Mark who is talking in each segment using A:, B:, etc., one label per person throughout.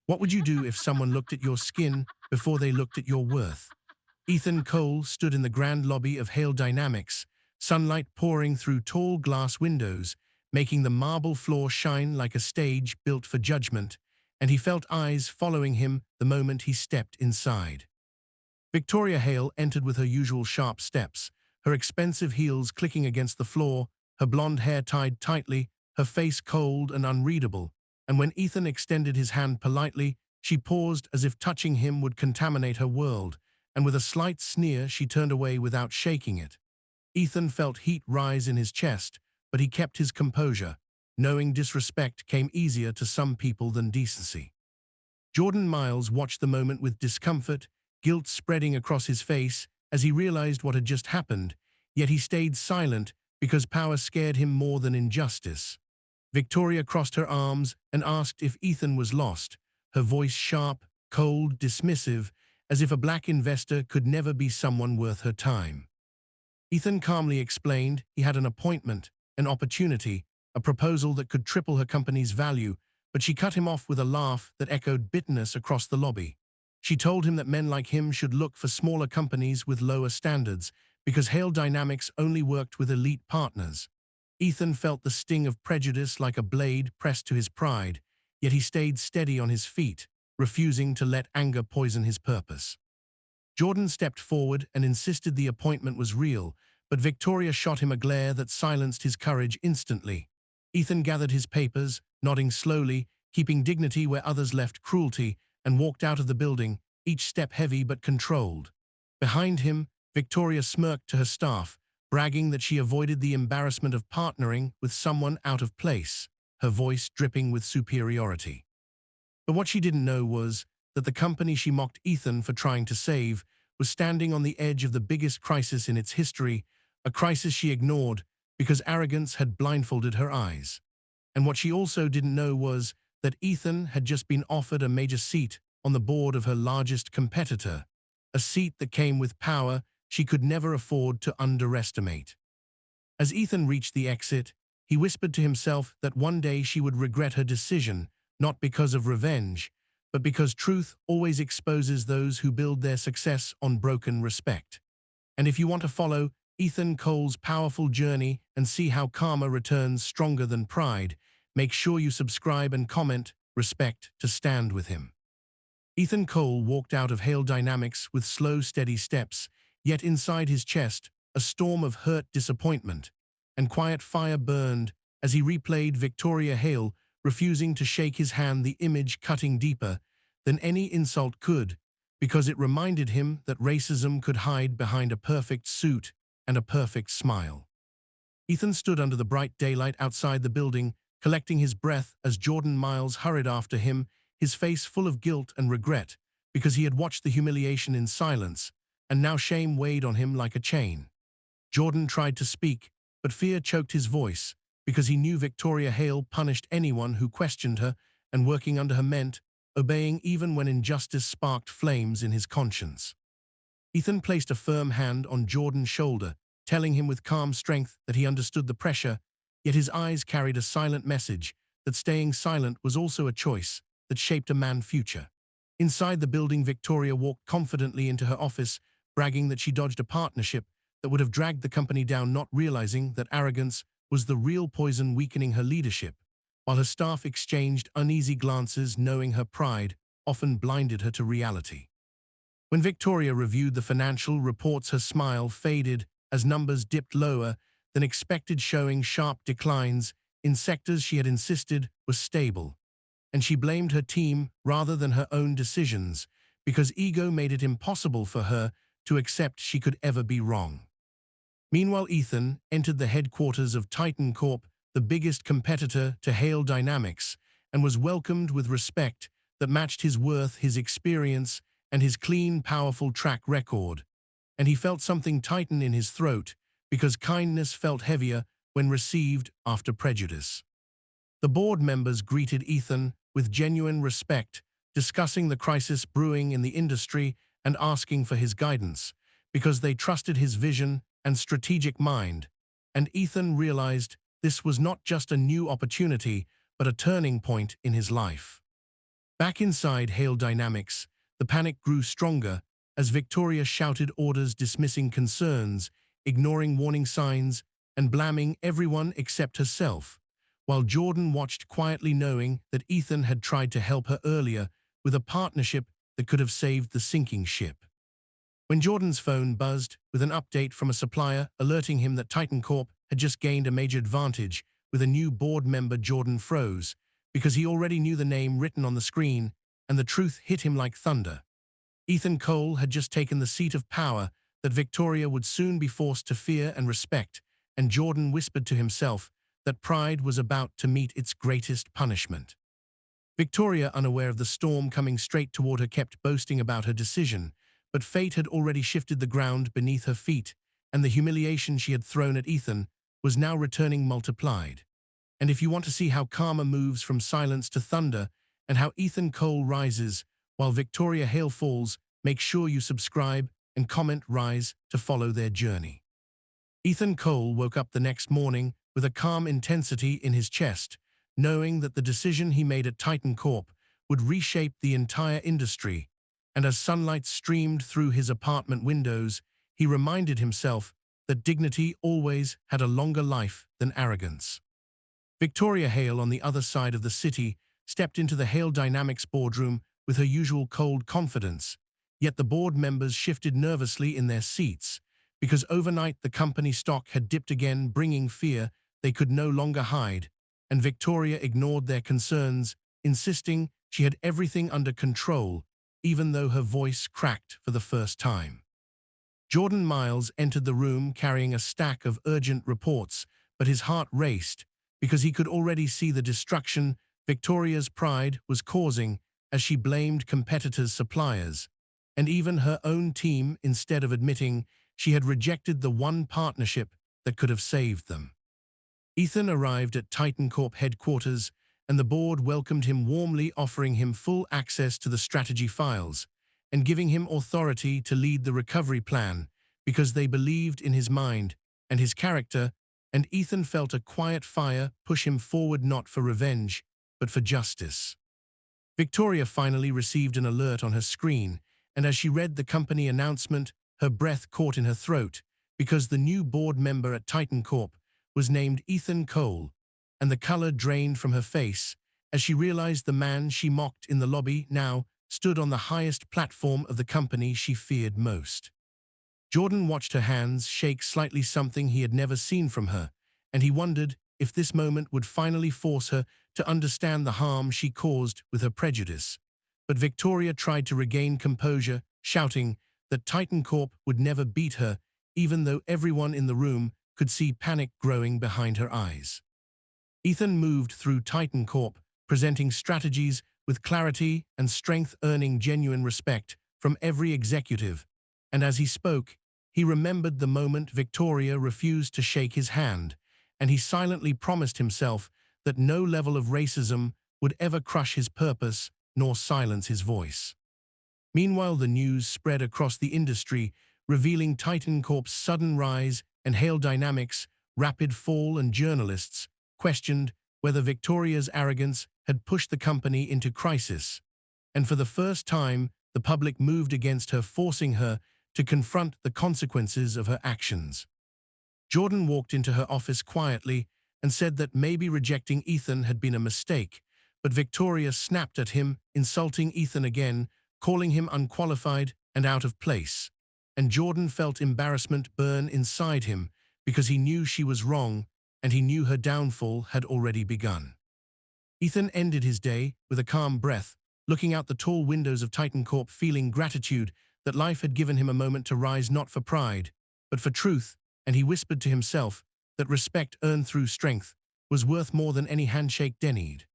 A: What would you do if someone looked at your skin before they looked at your worth? Ethan Cole stood in the grand lobby of Hale Dynamics, sunlight pouring through tall glass windows, making the marble floor shine like a stage built for judgment, and he felt eyes following him the moment he stepped inside. Victoria Hale entered with her usual sharp steps, her expensive heels clicking against the floor, her blonde hair tied tightly, her face cold and unreadable, and when Ethan extended his hand politely, she paused as if touching him would contaminate her world, and with a slight sneer she turned away without shaking it. Ethan felt heat rise in his chest, but he kept his composure, knowing disrespect came easier to some people than decency. Jordan Miles watched the moment with discomfort, guilt spreading across his face as he realized what had just happened, yet he stayed silent because power scared him more than injustice. Victoria crossed her arms and asked if Ethan was lost, her voice sharp, cold, dismissive, as if a black investor could never be someone worth her time. Ethan calmly explained he had an appointment, an opportunity, a proposal that could triple her company's value, but she cut him off with a laugh that echoed bitterness across the lobby. She told him that men like him should look for smaller companies with lower standards because Hale Dynamics only worked with elite partners. Ethan felt the sting of prejudice like a blade pressed to his pride, yet he stayed steady on his feet, refusing to let anger poison his purpose. Jordan stepped forward and insisted the appointment was real, but Victoria shot him a glare that silenced his courage instantly. Ethan gathered his papers, nodding slowly, keeping dignity where others left cruelty, and walked out of the building, each step heavy but controlled. Behind him, Victoria smirked to her staff, bragging that she avoided the embarrassment of partnering with someone out of place, her voice dripping with superiority. But what she didn't know was that the company she mocked Ethan for trying to save was standing on the edge of the biggest crisis in its history, a crisis she ignored because arrogance had blindfolded her eyes. And what she also didn't know was that Ethan had just been offered a major seat on the board of her largest competitor, a seat that came with power she could never afford to underestimate. As Ethan reached the exit, he whispered to himself that one day she would regret her decision, not because of revenge, but because truth always exposes those who build their success on broken respect. And if you want to follow Ethan Cole's powerful journey and see how karma returns stronger than pride, make sure you subscribe and comment respect to stand with him. Ethan Cole walked out of Hale Dynamics with slow, steady steps, yet inside his chest, a storm of hurt disappointment and quiet fire burned as he replayed Victoria Hale, refusing to shake his hand, the image cutting deeper than any insult could, because it reminded him that racism could hide behind a perfect suit and a perfect smile. Ethan stood under the bright daylight outside the building, collecting his breath as Jordan Miles hurried after him, his face full of guilt and regret, because he had watched the humiliation in silence, and now shame weighed on him like a chain. Jordan tried to speak, but fear choked his voice, because he knew Victoria Hale punished anyone who questioned her, and working under her meant obeying even when injustice sparked flames in his conscience. Ethan placed a firm hand on Jordan's shoulder, telling him with calm strength that he understood the pressure, yet his eyes carried a silent message that staying silent was also a choice that shaped a man's future. Inside the building, Victoria walked confidently into her office, bragging that she dodged a partnership that would have dragged the company down, not realizing that arrogance was the real poison weakening her leadership, while her staff exchanged uneasy glances, knowing her pride often blinded her to reality. When Victoria reviewed the financial reports, her smile faded as numbers dipped lower than expected, showing sharp declines in sectors she had insisted were stable. And she blamed her team rather than her own decisions, because ego made it impossible for her to accept she could ever be wrong. Meanwhile, Ethan entered the headquarters of TitanCorp, the biggest competitor to Hale Dynamics, and was welcomed with respect that matched his worth, his experience, and his clean, powerful track record. And he felt something tighten in his throat, because kindness felt heavier when received after prejudice. The board members greeted Ethan with genuine respect, discussing the crisis brewing in the industry and asking for his guidance, because they trusted his vision and strategic mind. And Ethan realized this was not just a new opportunity, but a turning point in his life. Back inside Hale Dynamics, the panic grew stronger as Victoria shouted orders dismissing concerns, ignoring warning signs, and blaming everyone except herself, while Jordan watched quietly knowing that Ethan had tried to help her earlier with a partnership that could have saved the sinking ship. When Jordan's phone buzzed with an update from a supplier alerting him that TitanCorp had just gained a major advantage with a new board member, Jordan froze because he already knew the name written on the screen, and the truth hit him like thunder. Ethan Cole had just taken the seat of power that Victoria would soon be forced to fear and respect, and Jordan whispered to himself that pride was about to meet its greatest punishment. Victoria, unaware of the storm coming straight toward her, kept boasting about her decision, but fate had already shifted the ground beneath her feet, and the humiliation she had thrown at Ethan was now returning multiplied. And if you want to see how karma moves from silence to thunder, and how Ethan Cole rises while Victoria Hale falls, make sure you subscribe and comment rise to follow their journey. Ethan Cole woke up the next morning with a calm intensity in his chest, knowing that the decision he made at TitanCorp would reshape the entire industry, and as sunlight streamed through his apartment windows, he reminded himself that dignity always had a longer life than arrogance. Victoria Hale, on the other side of the city, stepped into the Hale Dynamics boardroom with her usual cold confidence, yet the board members shifted nervously in their seats, because overnight the company stock had dipped again, bringing fear they could no longer hide, and Victoria ignored their concerns, insisting she had everything under control, even though her voice cracked for the first time. Jordan Miles entered the room carrying a stack of urgent reports, but his heart raced because he could already see the destruction Victoria's pride was causing as she blamed competitors' suppliers, and even her own team, instead of admitting she had rejected the one partnership that could have saved them. Ethan arrived at TitanCorp headquarters, and the board welcomed him warmly, offering him full access to the strategy files and giving him authority to lead the recovery plan because they believed in his mind and his character, and Ethan felt a quiet fire push him forward, not for revenge, but for justice. Victoria finally received an alert on her screen, and as she read the company announcement, her breath caught in her throat because the new board member at TitanCorp was named Ethan Cole, and the color drained from her face as she realized the man she mocked in the lobby now stood on the highest platform of the company she feared most. Jordan watched her hands shake slightly, something he had never seen from her, and he wondered if this moment would finally force her to understand the harm she caused with her prejudice. But Victoria tried to regain composure, shouting that TitanCorp would never beat her, even though everyone in the room could see panic growing behind her eyes. Ethan moved through TitanCorp, presenting strategies with clarity and strength, earning genuine respect from every executive, and as he spoke, he remembered the moment Victoria refused to shake his hand, and he silently promised himself that no level of racism would ever crush his purpose nor silence his voice. Meanwhile, the news spread across the industry, revealing TitanCorp's sudden rise and Hale Dynamics' rapid fall, and journalists questioned whether Victoria's arrogance had pushed the company into crisis. And for the first time, the public moved against her, forcing her to confront the consequences of her actions. Jordan walked into her office quietly and said that maybe rejecting Ethan had been a mistake, but Victoria snapped at him, insulting Ethan again, calling him unqualified and out of place. And Jordan felt embarrassment burn inside him because he knew she was wrong, and he knew her downfall had already begun. Ethan ended his day with a calm breath, looking out the tall windows of TitanCorp, feeling gratitude that life had given him a moment to rise, not for pride, but for truth, and he whispered to himself that respect earned through strength was worth more than any handshake denied.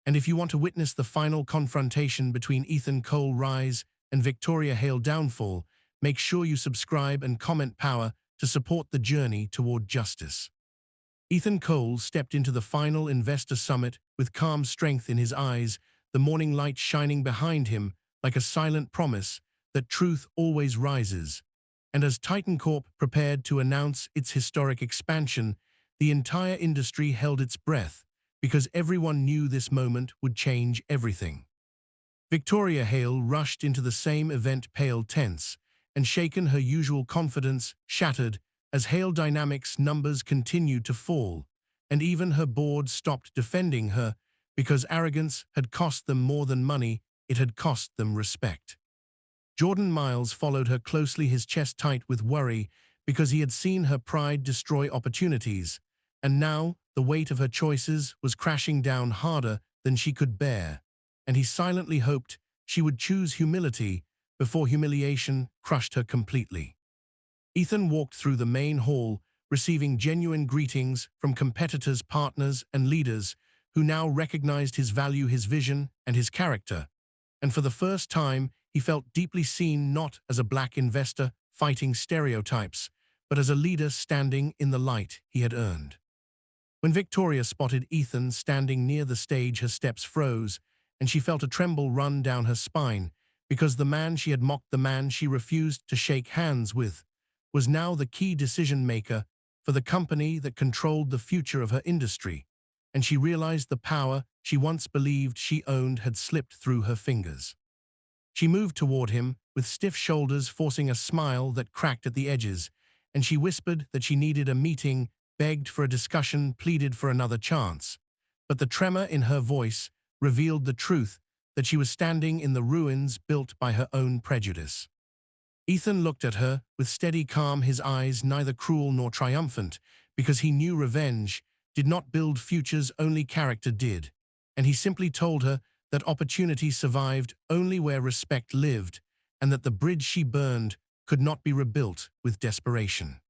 A: And if you want to witness the final confrontation between Ethan Cole rise and Victoria Hale downfall, make sure you subscribe and comment power to support the journey toward justice. Ethan Cole stepped into the final investor summit with calm strength in his eyes, the morning light shining behind him like a silent promise that truth always rises. And as TitanCorp prepared to announce its historic expansion, the entire industry held its breath because everyone knew this moment would change everything. Victoria Hale rushed into the same event pale tense, and shaken, her usual confidence shattered as Hale Dynamics' numbers continued to fall, and even her board stopped defending her because arrogance had cost them more than money, it had cost them respect. Jordan Miles followed her closely, his chest tight with worry because he had seen her pride destroy opportunities, and now the weight of her choices was crashing down harder than she could bear, and he silently hoped she would choose humility before humiliation crushed her completely. Ethan walked through the main hall, receiving genuine greetings from competitors, partners, and leaders who now recognized his value, his vision, and his character. And for the first time, he felt deeply seen, not as a black investor fighting stereotypes, but as a leader standing in the light he had earned. When Victoria spotted Ethan standing near the stage, her steps froze, and she felt a tremble run down her spine, because the man she had mocked, the man she refused to shake hands with, was now the key decision-maker for the company that controlled the future of her industry, and she realized the power she once believed she owned had slipped through her fingers. She moved toward him with stiff shoulders, forcing a smile that cracked at the edges, and she whispered that she needed a meeting, begged for a discussion, pleaded for another chance. But the tremor in her voice revealed the truth, that she was standing in the ruins built by her own prejudice. Ethan looked at her with steady calm, his eyes neither cruel nor triumphant, because he knew revenge did not build futures, only character did. And he simply told her that opportunity survived only where respect lived, and that the bridge she burned could not be rebuilt with desperation.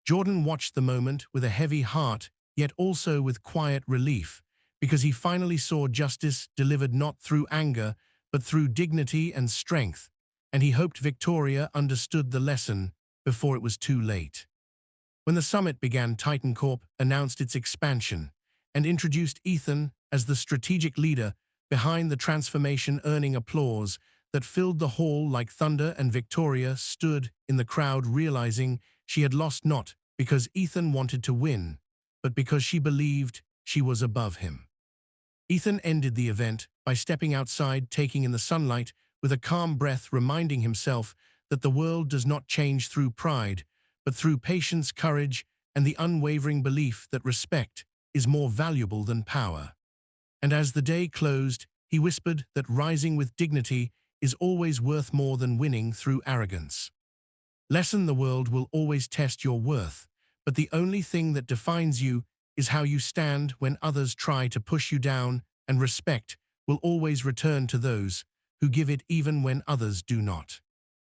A: Jordan watched the moment with a heavy heart, yet also with quiet relief, because he finally saw justice delivered not through anger, but through dignity and strength, and he hoped Victoria understood the lesson before it was too late. When the summit began, TitanCorp announced its expansion and introduced Ethan as the strategic leader behind the transformation, earning applause that filled the hall like thunder, and Victoria stood in the crowd, realizing she had lost not because Ethan wanted to win, but because she believed she was above him. Ethan ended the event by stepping outside, taking in the sunlight with a calm breath, reminding himself that the world does not change through pride, but through patience, courage, and the unwavering belief that respect is more valuable than power. And as the day closed, he whispered that rising with dignity is always worth more than winning through arrogance. Lesson: the world will always test your worth, but the only thing that defines you is how you stand when others try to push you down, and respect will always return to those who give it even when others do not.